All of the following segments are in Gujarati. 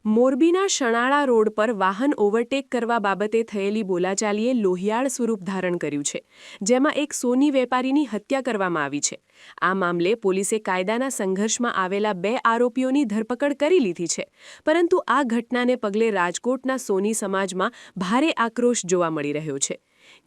મોરબીના શણાળા રોડ પર વાહન ઓવરટેક કરવા બાબતે થયેલી બોલાચાલીએ લોહિયાળ સ્વરૂપ ધારણ કર્યું છે, જેમાં એક સોની વેપારીની હત્યા કરવામાં આવી છે. આ મામલે પોલીસે કાયદાના સંઘર્ષમાં આવેલા 2 આરોપીઓની ધરપકડ કરી લીધી છે. પરંતુ આ ઘટનાને પગલે રાજકોટના સોની સમાજમાં ભારે આક્રોશ જોવા મળી રહ્યો છે.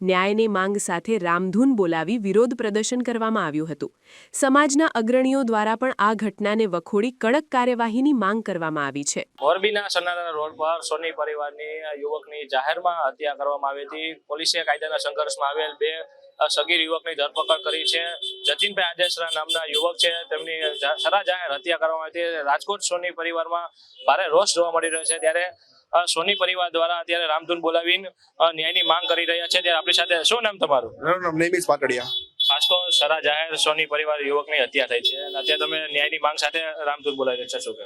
ન્યાયની માંગ સાથે રામધૂન બોલાવી વિરોધ પ્રદર્શન કરવામાં આવ્યું હતું. સમાજના અગ્રણીઓ દ્વારા પણ આ ઘટનાને વખોડી કડક કાર્યવાહીની માંગ કરવામાં આવી છે. મોરબીના શણાળા રોડ પર સોની પરિવારની યુવકની જાહેરમાં હત્યા કરવામાં આવી હતી. પોલીસે કાયદાના સંઘર્ષમાં આવેલ 2 સગીર યુવકની ધરપકડ કરી છે. જતીનભાઈ આદેશરા નામના યુવક છે, તેમની સરા જાહેર હત્યા કરવામાં આવી હતી. રાજકોટ સોની પરિવારમાં ભારે રોષ જોવા મળી રહ્યો છે. ત્યારે સોની પરિવાર દ્વારા અત્યારે રામધૂન બોલાવીને ન્યાયની માંગ કરી રહ્યા છે. ત્યારે આપણી સાથે શું નામ તમારું? મારું નામ નેમિસ પાટડિયા. ખાસ તો સરા જાહેર સોની પરિવાર યુવકની હત્યા થઈ છે અને અત્યારે તમે ન્યાયની માંગ સાથે રામધૂન બોલાવી રહ્યા છો, શું કહે?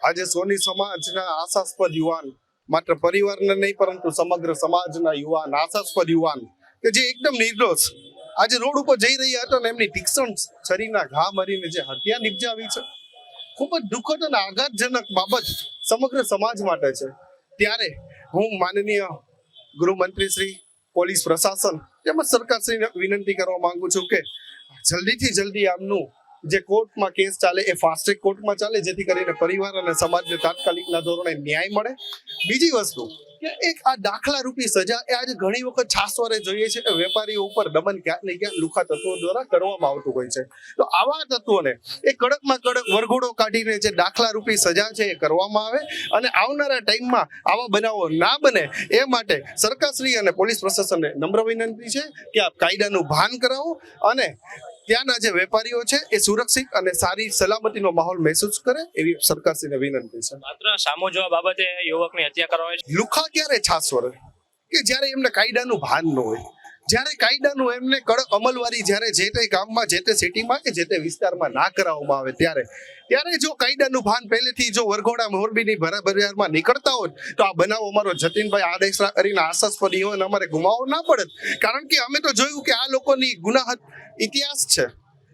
આજે સોની સમાજના આશાસ્પદ યુવાન, માત્ર પરિવારને નહીં પરંતુ સમગ્ર સમાજના યુવાન, આશાસ્પદ યુવાન કે જે એકદમ નિર્દોષ આજે રોડ ઉપર જઈ રહ્યા હતા ને એમની તીક્ષ્ણ છરીના ઘા મારીને જે હત્યા નિપજાવી છે, ખૂબ જ દુઃખદ અને આઘાતજનક બાબત સમગ્ર સમાજ માટે છે. ત્યારે હું માનનીય ગૃહમંત્રી શ્રી, પોલીસ પ્રશાસન તેમજ સરકારશ્રીને વિનંતી કરવા માંગુ છું કે જલ્દીથી જલ્દી આમનું જે કોર્ટમાં કેસ ચાલે એ ફાસ્ટ ટ્રેક કોર્ટમાં ચાલે, જેથી કરીને પરિવાર અને સમાજને તાત્કાલિકના ધોરણે ન્યાય મળે. બીજી વસ્તુ કે એક આ દાખલા રૂપી સજા એ આજે ઘણી વખત છાસવારે જોઈએ છે કે વેપારીઓ ઉપર દમન ક્યાંક ને ક્યાંક લુખા તત્વો દ્વારા કરવામાં આવતું હોય છે. તો આવા તત્વોને એ કડકમાં કડક વરઘોડો કાઢીને જે દાખલા રૂપી સજા છે એ કરવામાં આવે અને આવનારા ટાઈમમાં આવા બનાવો ના બને એ માટે સરકારશ્રી અને પોલીસ પ્રશાસનને નમ્ર વિનંતી છે કે આ કાયદાનું ભાન કરાવો અને ત્યાંના જે વેપારીઓ છે એ સુરક્ષિત અને સારી સલામતીનો માહોલ મહેસૂસ કરે એવી સરકારશ્રીને વિનંતી છે. માત્ર સામો જોવા બાબતે યુવકની હત્યા કરવામાં આવી છે. લુખા ક્યારે છાસવરે કે જ્યારે એમને કાયદાનું ભાન ન હોય, જ્યારે કાયદાનું એમને કડક અમલવારી જ્યારે જે તે ગામમાં, જે તે સિટીમાં કે જે તે વિસ્તારમાં ના કરાવવામાં આવે ત્યારે જો કાયદાનું ભાન પહેલેથી જો વરઘોડા મોરબીની બજારમાં નીકળતા હોત તો આ બનાવ અમારો જતીનભાઈ આદેશરા કરીને આશાસ્પદ યુવાન અમારે ગુમાવવો ના પડત. કારણ કે અમે તો જોયું કે આ લોકોની ગુનાહત ઇતિહાસ છે.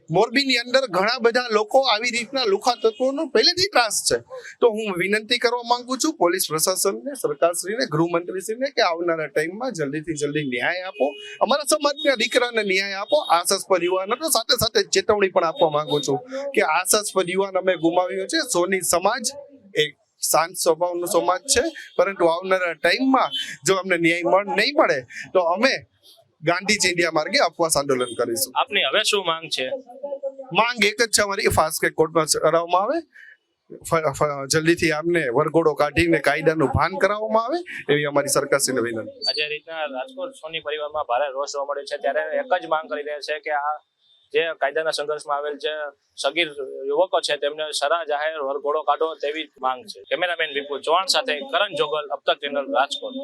મોરબીની અંદર ઘણા બધા લોકો આવી રીતના લુખા તત્વોનો પહેલેથી ત્રાસ છે. તો હું વિનંતી કરવા માંગુ છું પોલીસ પ્રશાસનને, સરકારશ્રીને, ગૃહમંત્રીશ્રીને કે આવનારા ટાઈમમાં જલ્દીથી જલ્દી ન્યાય આપો, અમારા સમાજના દીકરાને ન્યાય આપો. આશાસ્પદ યુવાનો તો સાથે સાથે ચેતવણી પણ આપવા માંગુ છું કે આશાસ્પદ યુવાન અમે ગુમાવ્યો છે. સોની સમાજ એક શાંત સ્વભાવનો સમાજ છે, પરંતુ આવનારા ટાઈમમાં જો અમને ન્યાય નહીં મળે તો અમે ગાંધી ચિંધ્યા માર્ગે ઉપવાસ આંદોલન કરીશું. આપની હવે શું માંગ છે? માંગ એક જ છે અમારી, ફાસ્ટ ટ્રેક કોર્ટમાં કરાવવામાં આવે, જલ્દીથી આમને વરઘોડો કાઢીને કાયદાનું ભાન કરાવવામાં આવે એવી અમારી સરકારશ્રીને વિનંતી. આજે રીતના રાજકોટ સોની પરિવારમાં ભારે રોષ જોવા મળે છે. ત્યારે એક જ માંગ કરી રહ્યા છે કે આ જે કાયદાના સંઘર્ષમાં આવેલ જે સગીર યુવકો છે તેમને સરા જાહેર વરઘોડો કાઢો તેવી માંગ છે. કેમેરામેન વિપુલ ચૌહાણ સાથે કરણ જોગલ, અબતક ચેનલ, રાજકોટ.